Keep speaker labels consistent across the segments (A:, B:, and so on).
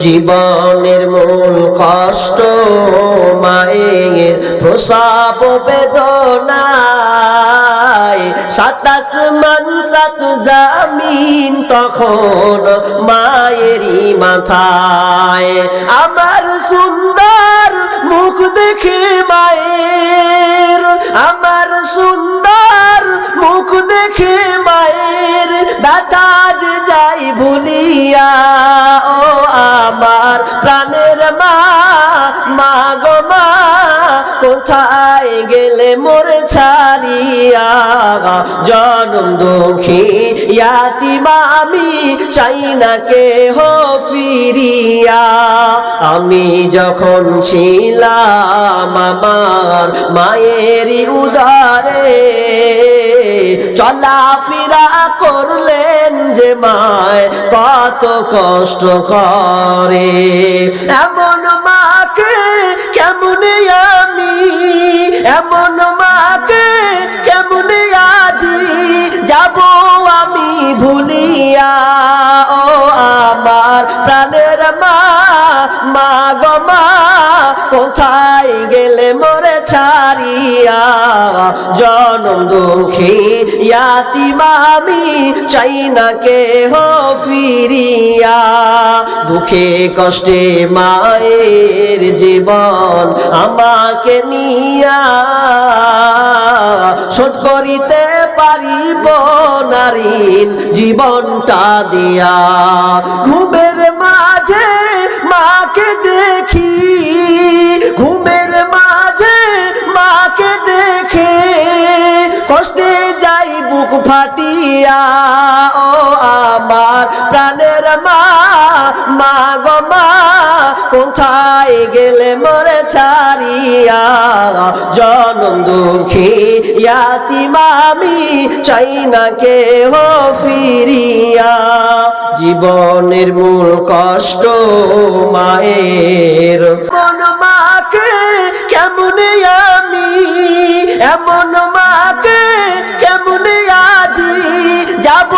A: জীবনের মূল কষ্ট মায়ের প্রসব বেদনায়, সাত আসমান সাত জমিন তখন মায়েরই মাথায়। আমার সুন্দর মুখ দেখে মায়ের, আমার সুন্দর মুখ দেখে মায়ের ব্যথা যে যাই ভুলিয়া। ও আমার প্রাণের মা, মা গো মা, কোথায় গেলে মোরে ছাড়িয়া? জনম দুঃখী ইয়াতীম আমি, চাই না কেহ ফিরিয়া। আমি যখন ছিলাম আমার মায়েরই উদরে, চলাফেরা করলেন যে মায় কত কষ্ট করে। এমন মাকে কেমনে আমি, এমন মাকে কেমনে আজি যাব আমি ভুলিয়া? ও আমার প্রাণের মা, মা গো মা, কোথায় গেলে মোরে ছাড়িয়া? জনম দুঃখী ইয়াতীম আমি, চাই না কেহ ফিরিয়া। দুঃখে কষ্টে মায়ের জীবন আমাকে নিয়া, শোধ করিতে পারিব নারীর জীবনটা দিয়া। ঘুমের মাঝে মাকে দেখি, ঘুমের মাঝে মাকে দেখে কষ্টে যাই বুক ফাটিয়া। ও আমার প্রাণের মা, মা গো মা, কোথায় গেলে মোরে ছাড়িয়া? জনম দুঃখী ইয়াতীম আমি, চাই না কেহ ফিরিয়া। জীবনের মূল কষ্ট মায়ের, এমন মাকে কেমনে আমি, এমন মাকে কেমনে আজি যাব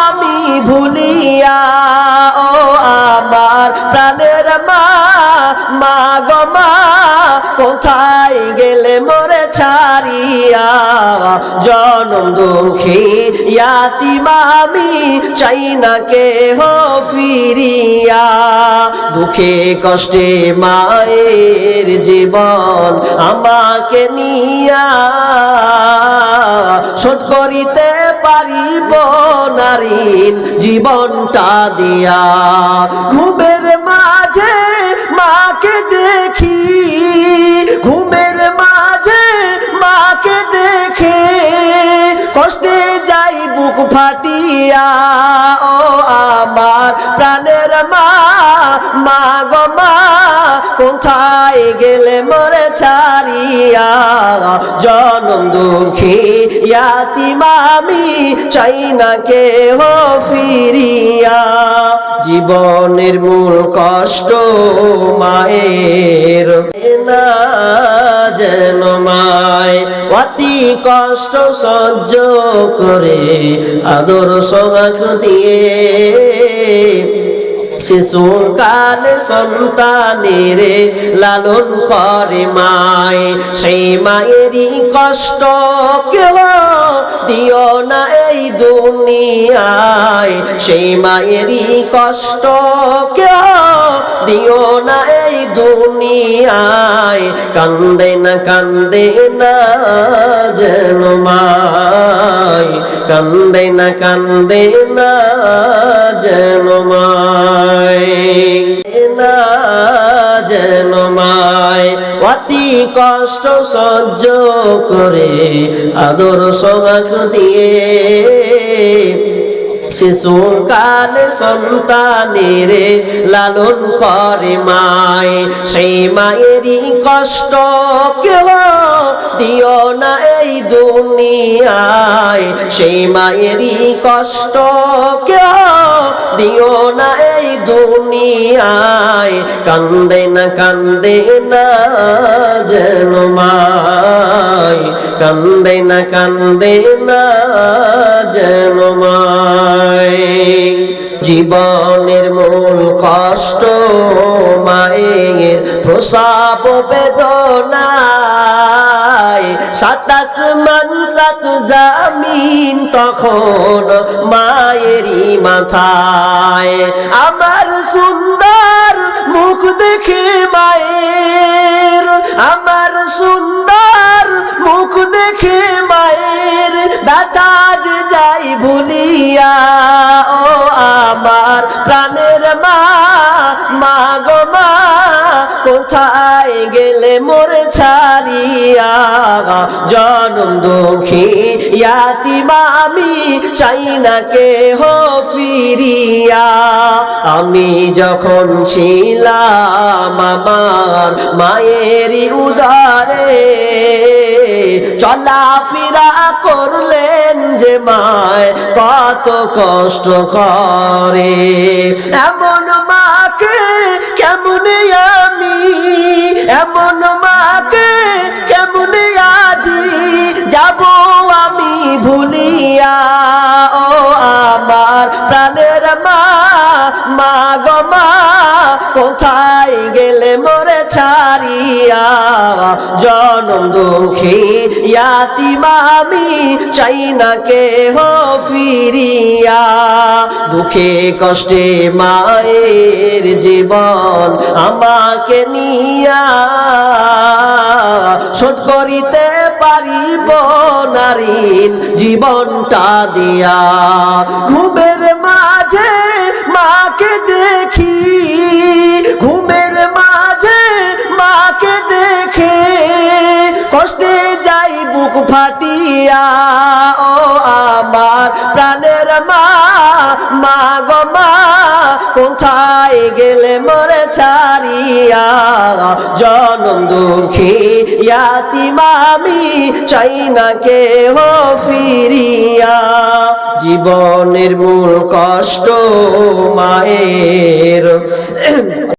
A: আমি ভুলিয়া? ও আমার প্রাণের মা, মা গো মা, কোথায় গেলে মোরে ছাড়িয়া? জনম দুঃখী ইয়াতীম আমি, চাই না কেহ ফিরিয়া। দুঃখে কষ্টে মায়ের জীবন আমাকে নিয়া, শোধ করিতে পারিব নারীর জীবনটা দিয়া। ঘুমের মাঝে মাকে দেখি, ঘুমের মাঝে মাকে দেখে কষ্টে যাই বুক ফাটিয়া। ও আমার প্রাণের মা, মা গো মা, কোথায় গেলে মোরে ছাড়িয়া? জনম দুঃখী ইয়াতীম আমি, চাই না কেহ ফিরিয়া। জীবনের মূল কষ্ট মায়ের, না যেন মায় অতি কষ্ট সহ্য করে আদর সোহাগ দিয়ে। শিশুকালে সন্তানের লালন করে মায়, সেই মায়েরই কষ্ট কেহ দিও না এই দুনিয়ায়। সেই মায়েরই কষ্ট কেহ দিও না এই দুনিয়ায়। কান্দে না কান্দে না যেন মায়, কান্দে না কান্দে না যেন মায়, না যেন মায় অতি কষ্ট সহ্য করে আদর সোহাগ দিয়ে। শিশুকালে সন্তানের লালন করে মায়, সেই মায়েরই কষ্ট কেহ দিও না এই দুনিয়ায়। সেই মায়েরই কষ্ট কেহ দিও না এই দুনিয়ায়। কান্দে না যেন মায়, কান্দে না যেন মায়। জীবনের মূল কষ্ট মায়ের প্রসব বেদনায়, সাত আসমান সাত জামিন তখন মায়েরই মাথায়। আমার সুন্দর মুখ দেখে মায়ের, আমার সুন্দর মুখ দেখে মায়ের ব্যথা যে যাই ভুলিয়া। ও আমার প্রাণের মা, মা গো মা, কোথায় গেলে মোরে ছাড়িয়া। জনম দুঃখী ইয়াতিম আমি, চাই না কেহ ফিরিয়া। আমি যখন ছিলাম আমার মায়েরই উদরে, চলাফেরা করলেন যে মায় কত কষ্ট করে। এমন মাকে কেমনে আমি, এমন মাকে কেমনে আজি যাব আমি ভুলিয়া। ও আমার প্রাণের মা, মা গো মা, কোথায় গেলে মোরে ছাড়িয়া। জনম দুঃখী ইয়াতিম আমি, চাই না কেহ ফিরিয়া। দুঃখে কষ্টে মায়ের জীবন আমাকে নিয়া, শোধ করিতে পারিব না ঋণ জীবনটা দিয়া। ঘুমের মাঝে মাকে দেখি, ঘুমের মাঝে মাকে দেখে কষ্টে যাই বুক ফাটিয়া। ও আমার প্রাণের মা, মা গো মা, কোথায় গেলে মোরে ছাড়িয়া। জনম দুঃখী ইয়াতিম আমি, চাই না কেহ ফিরিয়া। জীবনের মূল কষ্ট মায়ের।